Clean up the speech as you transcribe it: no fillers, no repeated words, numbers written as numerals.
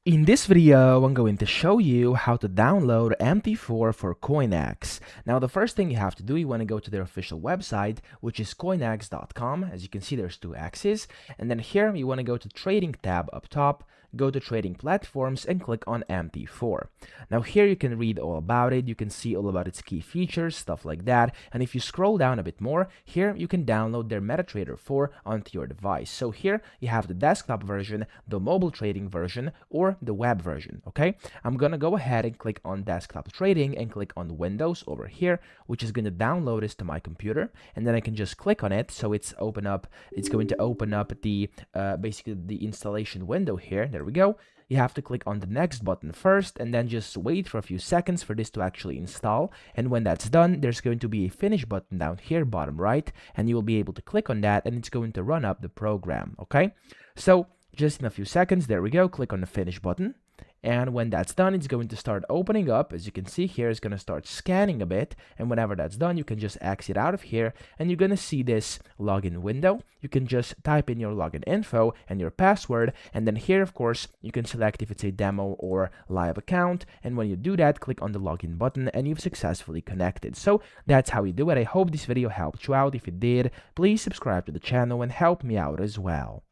In this video, I'm going to show you how to download MT4 for Coinexx. Now, the first thing you have to do, you want to go to their official website, which is coinexx.com. As you can see, there's two X's. And then here, you want to go to Trading tab up top, go to Trading Platforms, and click on MT4. Now, here you can read all about it. You can see all about its key features, stuff like that. And if you scroll down a bit more, here you can download their MetaTrader 4 onto your device. So here you have the desktop version, the mobile trading version, or the web version. Okay, I'm gonna go ahead and click on desktop trading and click on Windows over here, which is going to download this to my computer, and then I can just click on it. So it's going to open up the basically the installation window here. There we go. You have to click on the next button first and then just wait for a few seconds for this to actually install. And when that's done, there's going to be a finish button down here bottom right, and you will be able to click on that and it's going to run up the program. Okay, so just in a few seconds, there we go, click on the finish button. And when that's done, it's going to start opening up. As you can see here, it's going to start scanning a bit. And whenever that's done, you can just exit out of here and you're going to see this login window. You can just type in your login info and your password. And then here, of course, you can select if it's a demo or live account. And when you do that, click on the login button and you've successfully connected. So that's how you do it. I hope this video helped you out. If it did, please subscribe to the channel and help me out as well.